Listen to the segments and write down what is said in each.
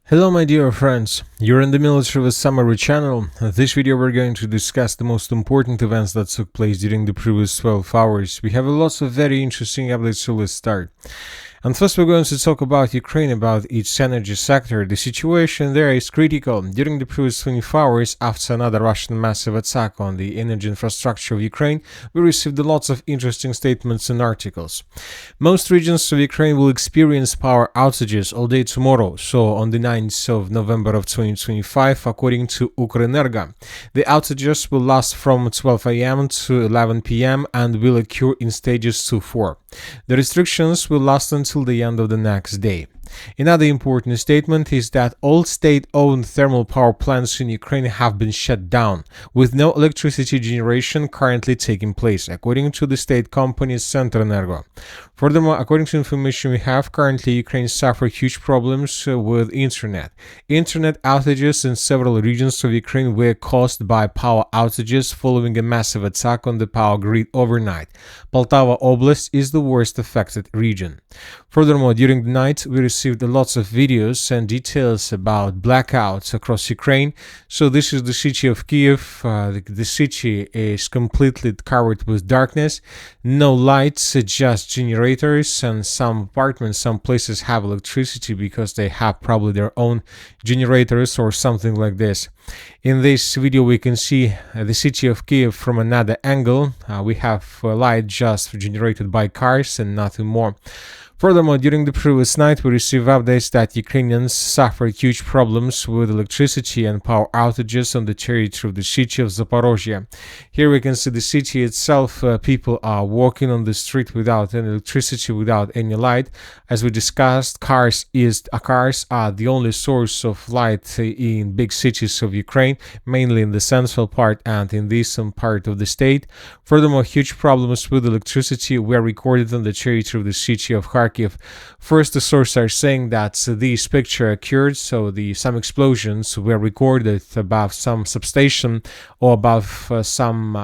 Hello my dear friends, you're in the Military with Summary channel. In this video we're going to discuss the most important events that took place during the previous 12 hours. We have lots of very interesting updates, so let's start. And first we're going to talk about Ukraine, about its energy sector. The situation there is critical. During the previous 24 hours, after another Russian massive attack on the energy infrastructure of Ukraine, we received lots of interesting statements and articles. Most regions of Ukraine will experience power outages all day tomorrow, so on the 9th of November of 2025, according to Ukrenergo. The outages will last from 12 a.m. to 11 p.m. and will occur in stages 2-4. The restrictions will last until the end of the next day. Another important statement is that all state-owned thermal power plants in Ukraine have been shut down, with no electricity generation currently taking place, according to the state company Centrenergo. Furthermore, according to information we have, currently Ukraine suffers huge problems with internet. Internet outages in several regions of Ukraine were caused by power outages following a massive attack on the power grid overnight. Poltava Oblast is the worst affected region. Furthermore, during the night, we received lots of videos and details about blackouts across Ukraine. So this is the city of Kiev. The city is completely covered with darkness. No lights, just generators, and some apartments, some places have electricity because they have probably their own generators or something like this. In this video we can see the city of Kiev from another angle. We have light just generated by cars and nothing more. Furthermore, during the previous night, we received updates that Ukrainians suffered huge problems with electricity and power outages on the territory of the city of Zaporozhye. Here we can see the city itself. People are walking on the street without any electricity, without any light. As we discussed, cars are the only source of light in big cities of Ukraine, mainly in the central part and in the eastern part of the state. Furthermore, huge problems with electricity were recorded on the territory of the city of Kharkiv. First, the sources are saying that this picture occurred, so some explosions were recorded above some substation or above some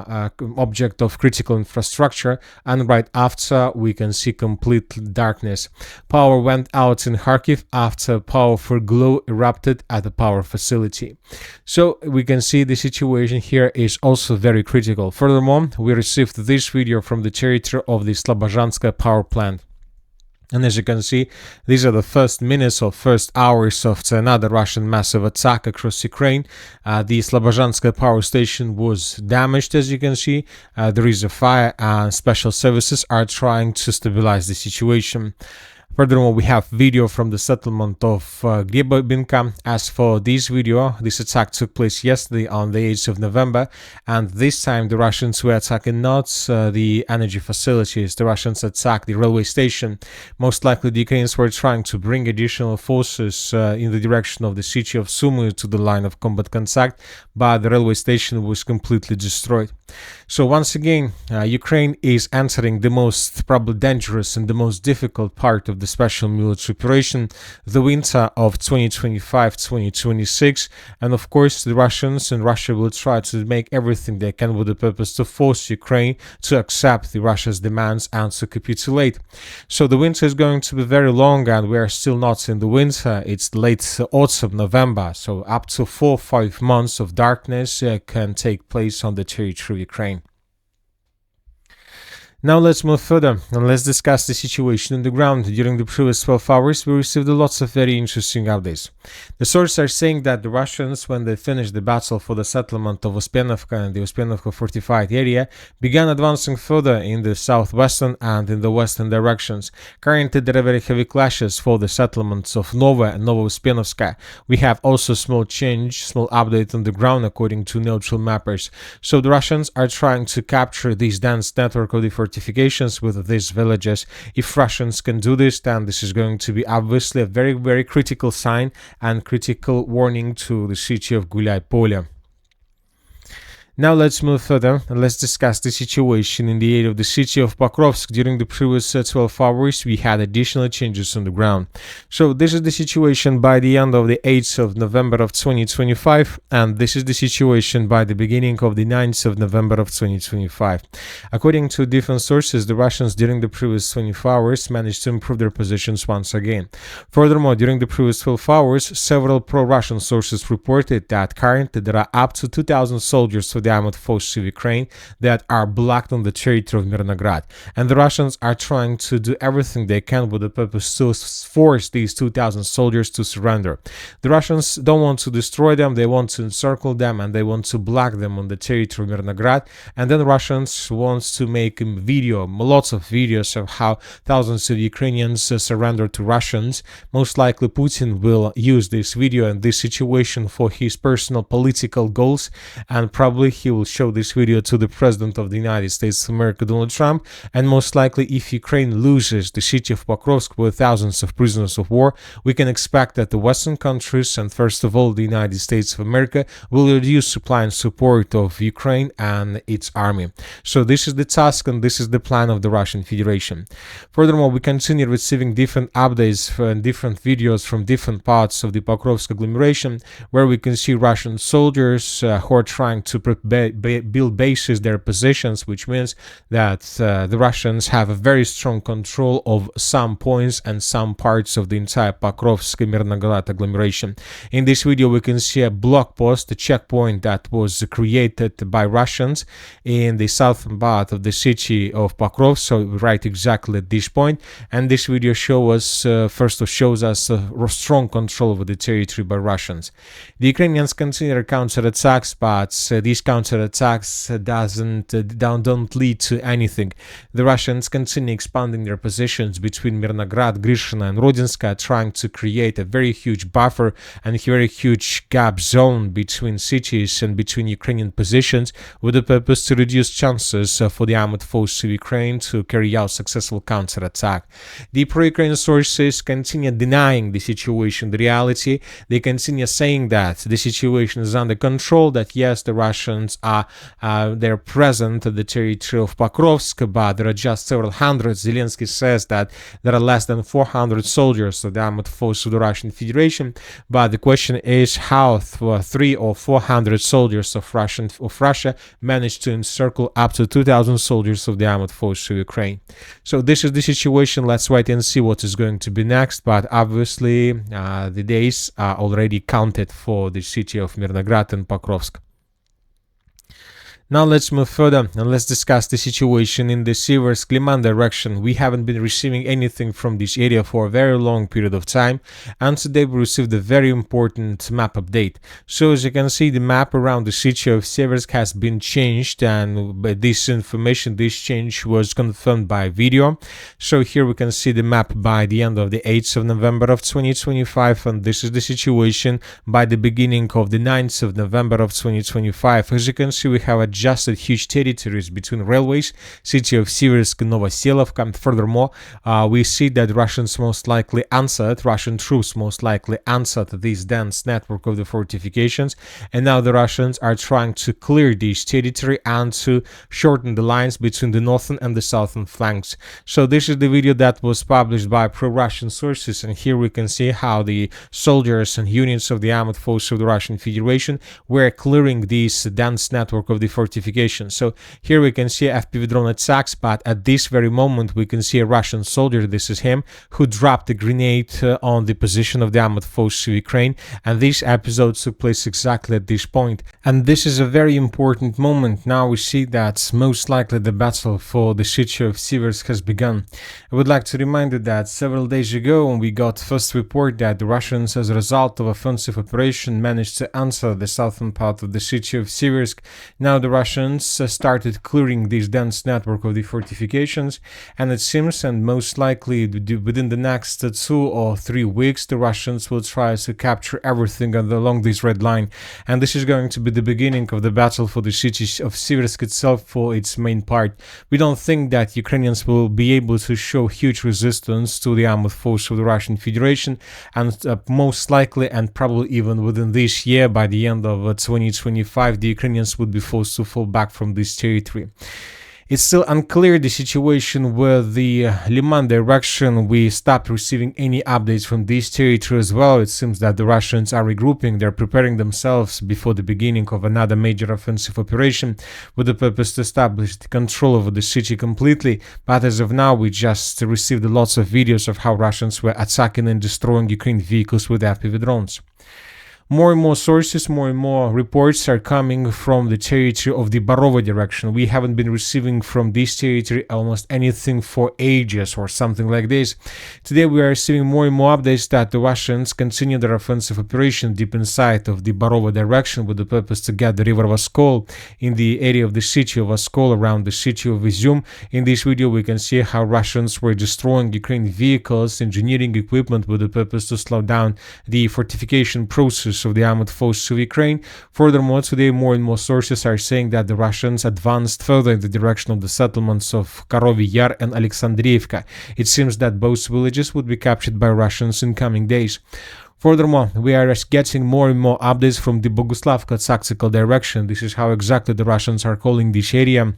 object of critical infrastructure, and right after we can see complete darkness. Power went out in Kharkiv after powerful glow erupted at the power facility. So we can see the situation here is also very critical. Furthermore, we received this video from the territory of the Slobozhanska power plant. And as you can see, these are the first minutes or first hours of another Russian massive attack across Ukraine. The Slobozhanska power station was damaged, as you can see. There is a fire and special services are trying to stabilize the situation. Furthermore, we have video from the settlement of Glebobinka. As for this video, this attack took place yesterday on the 8th of November, and this time the Russians were attacking not the energy facilities. The Russians attacked the railway station. Most likely the Ukrainians were trying to bring additional forces in the direction of the city of Sumy to the line of combat contact, but the railway station was completely destroyed. So once again, Ukraine is entering the most probably dangerous and the most difficult part of the special military operation, the winter of 2025-2026, and of course the Russians and Russia will try to make everything they can with the purpose to force Ukraine to accept the Russia's demands and to capitulate. So the winter is going to be very long, and we are still not in the winter. It's late autumn, November, so up to 4 or 5 months of darkness can take place on the territory of Ukraine. Now let's move further and let's discuss the situation on the ground. During the previous 12 hours, we received lots of very interesting updates. The sources are saying that the Russians, when they finished the battle for the settlement of Uspenovka and the Uspenovka fortified area, began advancing further in the southwestern and in the western directions. Currently, there are very heavy clashes for the settlements of Nova and Novouspenovska. We have also small update on the ground according to neutral mappers. So the Russians are trying to capture this dense network of the fortifications with these villages. If Russians can do this, then this is going to be obviously a very, very critical sign and critical warning to the city of Gulyai Polye. Now let's move further and let's discuss the situation in the area of the city of Pokrovsk. During the previous 12 hours, we had additional changes on the ground. So this is the situation by the end of the 8th of November of 2025, and this is the situation by the beginning of the 9th of November of 2025. According to different sources, the Russians during the previous 24 hours managed to improve their positions once again. Furthermore, during the previous 12 hours, several pro-Russian sources reported that currently there are up to 2,000 soldiers of the armed forces of Ukraine that are blocked on the territory of Mirnograd, and the Russians are trying to do everything they can with the purpose to force these 2,000 soldiers to surrender. The Russians don't want to destroy them, they want to encircle them, and they want to block them on the territory of Mirnograd, and then Russians want to make lots of videos of how thousands of Ukrainians surrender to Russians. Most likely Putin will use this video and this situation for his personal political goals, and probably he will show this video to the President of the United States of America, Donald Trump, and most likely if Ukraine loses the city of Pokrovsk with thousands of prisoners of war, we can expect that the Western countries, and first of all the United States of America, will reduce supply and support of Ukraine and its army. So this is the task and this is the plan of the Russian Federation. Furthermore, we continue receiving different updates and different videos from different parts of the Pokrovsk agglomeration, where we can see Russian soldiers who are trying to build bases, their positions, which means that the Russians have a very strong control of some points and some parts of the entire Pokrovsk-Mirnograd agglomeration. In this video, we can see a block post, a checkpoint that was created by Russians in the southern part of the city of Pokrovsk, so right exactly at this point. And this video shows us a strong control over the territory by Russians. The Ukrainians continue their counterattacks, but these counterattacks don't lead to anything. The Russians continue expanding their positions between Mirnograd, Grishina, and Rodinska, trying to create a very huge buffer and a very huge gap zone between cities and between Ukrainian positions, with the purpose to reduce chances for the armed forces of Ukraine to carry out successful counterattack. The pro-Ukrainian sources continue denying the situation, the reality. They continue saying that the situation is under control, that yes, the Russians are they're present at the territory of Pokrovsk, but there are just several hundred. Zelensky says that there are less than 400 soldiers of the armed forces of the Russian Federation, but the question is how 300 or 400 soldiers of Russia managed to encircle up to 2,000 soldiers of the armed forces of Ukraine. So this is the situation. Let's wait and see what is going to be next, but obviously the days are already counted for the city of Mirnograd and Pokrovsk. Now let's move further and let's discuss the situation in the Siversk-Liman direction. We haven't been receiving anything from this area for a very long period of time, and today we received a very important map update. So as you can see, the map around the city of Siversk has been changed, and this information, this change was confirmed by video. So here we can see the map by the end of the 8th of November of 2025, and this is the situation by the beginning of the 9th of November of 2025. As you can see, we have adjusted huge territories between railways, city of Siversk and Novoselovka. And furthermore, we see that Russian troops most likely answered this dense network of the fortifications, and now the Russians are trying to clear this territory and to shorten the lines between the northern and the southern flanks. So this is the video that was published by pro-Russian sources, and here we can see how the soldiers and units of the armed forces of the Russian Federation were clearing this dense network of the fortifications. So here we can see FPV drone attacks, but at this very moment we can see a Russian soldier, this is him, who dropped a grenade on the position of the armed forces of Ukraine, and this episode took place exactly at this point. And this is a very important moment. Now we see that most likely the battle for the city of Siversk has begun. I would like to remind you that several days ago we got first report that the Russians, as a result of offensive operation, managed to answer the southern part of the city of Siversk. Now the Russians started clearing this dense network of the fortifications, and it seems, and most likely within the next 2 or 3 weeks, the Russians will try to capture everything along this red line, and this is going to be the beginning of the battle for the city of Siversk itself, for its main part. We don't think that Ukrainians will be able to show huge resistance to the armed force of the Russian Federation, and most likely and probably even within this year, by the end of 2025, the Ukrainians would be forced to to fall back from this territory. It's still unclear the situation with the Liman direction. We stopped receiving any updates from this territory as well. It seems that the Russians are regrouping. They're preparing themselves before the beginning of another major offensive operation with the purpose to establish the control over the city completely. But as of now, we just received lots of videos of how Russians were attacking and destroying Ukrainian vehicles with FPV drones. More and more sources, more and more reports are coming from the territory of the Barovo direction. We haven't been receiving from this territory almost anything for ages or something like this. Today we are receiving more and more updates that the Russians continue their offensive operation deep inside of the Barovo direction with the purpose to get the river Voskol in the area of the city of Voskol, around the city of Izum. In this video we can see how Russians were destroying Ukrainian vehicles, engineering equipment with the purpose to slow down the fortification process of the armored forces of Ukraine. Furthermore, today more and more sources are saying that the Russians advanced further in the direction of the settlements of Karovy Yar and Alexandriivka. It seems that both villages would be captured by Russians in coming days. Furthermore, we are getting more and more updates from the Boguslavka tactical direction. This is how exactly the Russians are calling this area.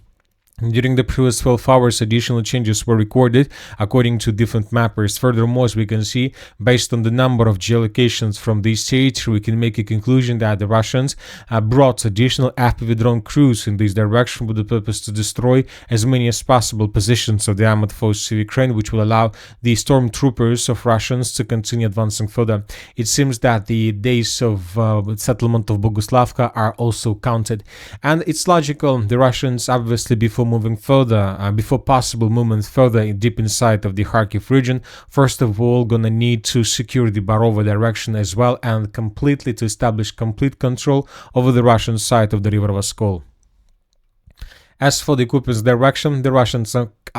During the previous 12 hours, additional changes were recorded according to different mappers. Furthermore, as we can see, based on the number of geolocations from this territory, we can make a conclusion that the Russians brought additional FPV drone crews in this direction with the purpose to destroy as many as possible positions of the armored forces of Ukraine, which will allow the stormtroopers of Russians to continue advancing further. It seems that the days of settlement of Boguslavka are also counted. And it's logical, the Russians obviously before moving further, before possible movement further deep inside of the Kharkiv region, first of all gonna need to secure the Barovo direction as well and completely to establish complete control over the Russian side of the river Voskol. As for the Kupiansk direction, the Russians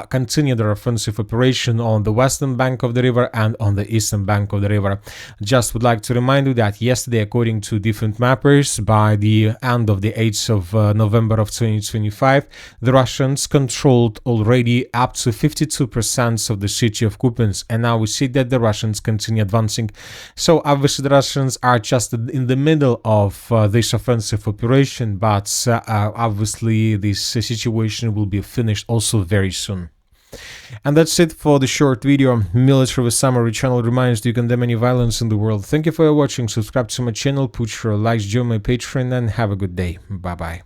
continue their offensive operation on the western bank of the river and on the eastern bank of the river. Just would like to remind you that yesterday, according to different mappers, by the end of the 8th of November of 2025, the Russians controlled already up to 52% of the city of Kupiansk, and now we see that the Russians continue advancing. So obviously the Russians are just in the middle of this offensive operation, but obviously this situation will be finished also very soon. And that's it for the short video. Military with Summary channel reminds you can condemn any violence in the world. Thank you for watching. Subscribe to my channel, put your likes, join my Patreon, and have a good day. Bye bye.